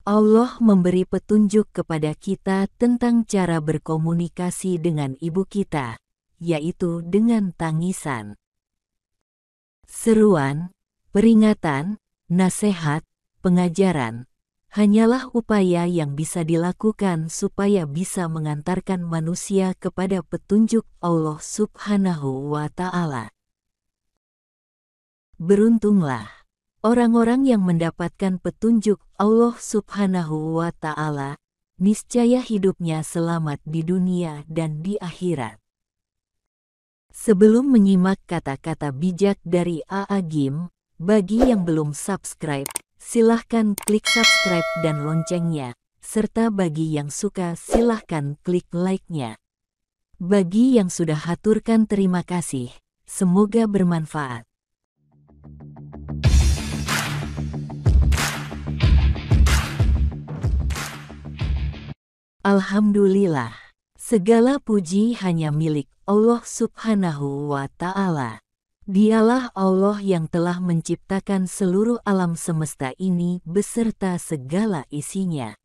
Allah memberi petunjuk kepada kita tentang cara berkomunikasi dengan ibu kita, yaitu dengan tangisan. Seruan, peringatan, nasihat, pengajaran, hanyalah upaya yang bisa dilakukan supaya bisa mengantarkan manusia kepada petunjuk Allah Subhanahu wa Ta'ala. Beruntunglah orang-orang yang mendapatkan petunjuk Allah Subhanahu wa Ta'ala, niscaya hidupnya selamat di dunia dan di akhirat. Sebelum menyimak kata-kata bijak dari A.A. Gim, bagi yang belum subscribe, silahkan klik subscribe dan loncengnya, serta bagi yang suka silahkan klik like-nya. Bagi yang sudah haturkan terima kasih, semoga bermanfaat. Alhamdulillah, segala puji hanya milik Allah Subhanahu wa Ta'ala. Dialah Allah yang telah menciptakan seluruh alam semesta ini beserta segala isinya.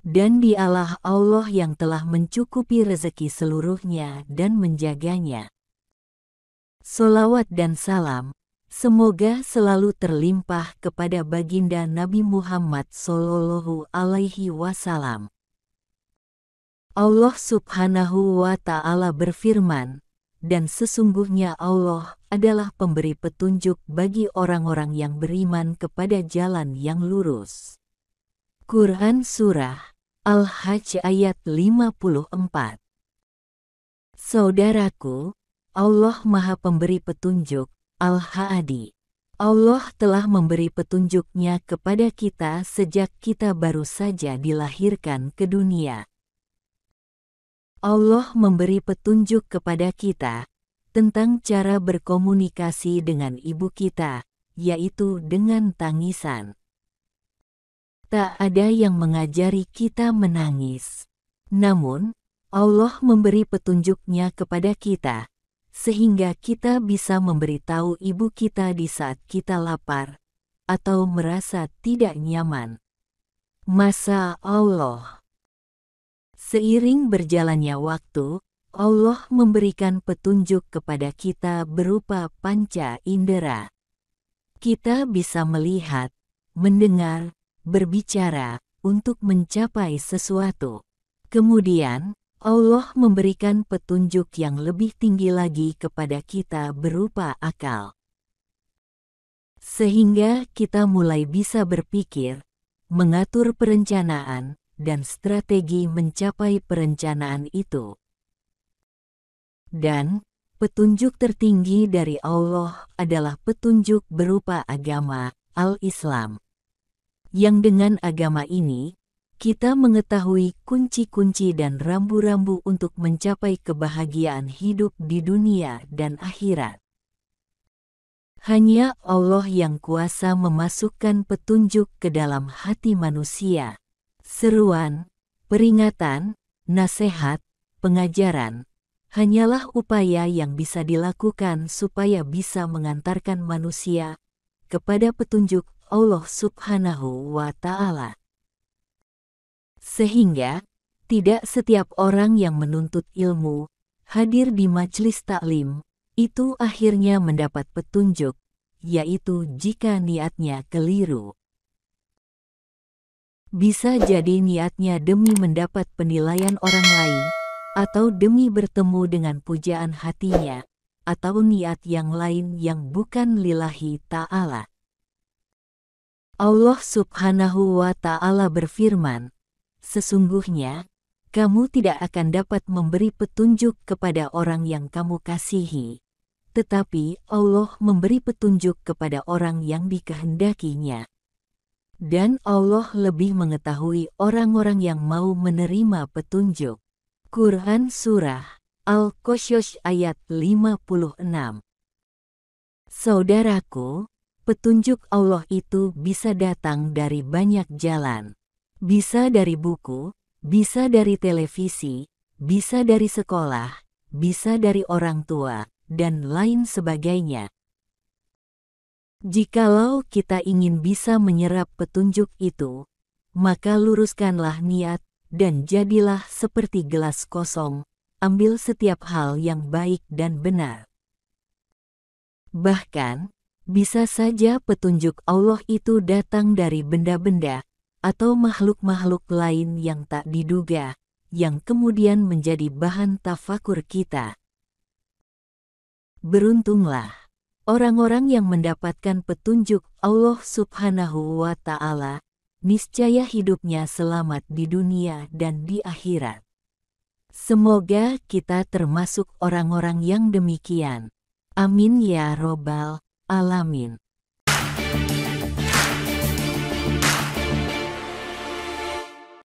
Dan dialah Allah yang telah mencukupi rezeki seluruhnya dan menjaganya. Sholawat dan salam, semoga selalu terlimpah kepada baginda Nabi Muhammad Sallallahu Alaihi Wasallam. Allah Subhanahu wa Ta'ala berfirman, dan sesungguhnya Allah adalah pemberi petunjuk bagi orang-orang yang beriman kepada jalan yang lurus. Quran Surah Al-Hajj ayat 54. Saudaraku, Allah Maha Pemberi Petunjuk, Al-Hadi. Allah telah memberi petunjuknya kepada kita sejak kita baru saja dilahirkan ke dunia. Allah memberi petunjuk kepada kita tentang cara berkomunikasi dengan ibu kita, yaitu dengan tangisan. Tak ada yang mengajari kita menangis. Namun, Allah memberi petunjuknya kepada kita, sehingga kita bisa memberitahu ibu kita di saat kita lapar atau merasa tidak nyaman. Masya Allah. Seiring berjalannya waktu, Allah memberikan petunjuk kepada kita berupa panca indera. Kita bisa melihat, mendengar, berbicara untuk mencapai sesuatu. Kemudian, Allah memberikan petunjuk yang lebih tinggi lagi kepada kita berupa akal. Sehingga kita mulai bisa berpikir, mengatur perencanaan, dan strategi mencapai perencanaan itu. Dan, petunjuk tertinggi dari Allah adalah petunjuk berupa agama, Al-Islam. Yang dengan agama ini, kita mengetahui kunci-kunci dan rambu-rambu untuk mencapai kebahagiaan hidup di dunia dan akhirat. Hanya Allah yang kuasa memasukkan petunjuk ke dalam hati manusia. Seruan, peringatan, nasihat, pengajaran, hanyalah upaya yang bisa dilakukan supaya bisa mengantarkan manusia kepada petunjuk Allah Subhanahu wa Ta'ala. Sehingga, tidak setiap orang yang menuntut ilmu, hadir di majelis taklim, itu akhirnya mendapat petunjuk, yaitu jika niatnya keliru. Bisa jadi niatnya demi mendapat penilaian orang lain, atau demi bertemu dengan pujaan hatinya, atau niat yang lain yang bukan lillahi ta'ala. Allah Subhanahu wa Ta'ala berfirman, sesungguhnya, kamu tidak akan dapat memberi petunjuk kepada orang yang kamu kasihi, tetapi Allah memberi petunjuk kepada orang yang dikehendakinya. Dan Allah lebih mengetahui orang-orang yang mau menerima petunjuk. Quran Surah Al-Qasas ayat 56. Saudaraku, petunjuk Allah itu bisa datang dari banyak jalan. Bisa dari buku, bisa dari televisi, bisa dari sekolah, bisa dari orang tua, dan lain sebagainya. Jikalau kita ingin bisa menyerap petunjuk itu, maka luruskanlah niat, dan jadilah seperti gelas kosong, ambil setiap hal yang baik dan benar. Bahkan, bisa saja petunjuk Allah itu datang dari benda-benda atau makhluk-makhluk lain yang tak diduga, yang kemudian menjadi bahan tafakur kita. Beruntunglah orang-orang yang mendapatkan petunjuk Allah Subhanahu wa Ta'ala, niscaya hidupnya selamat di dunia dan di akhirat. Semoga kita termasuk orang-orang yang demikian. Amin ya robbal alamin.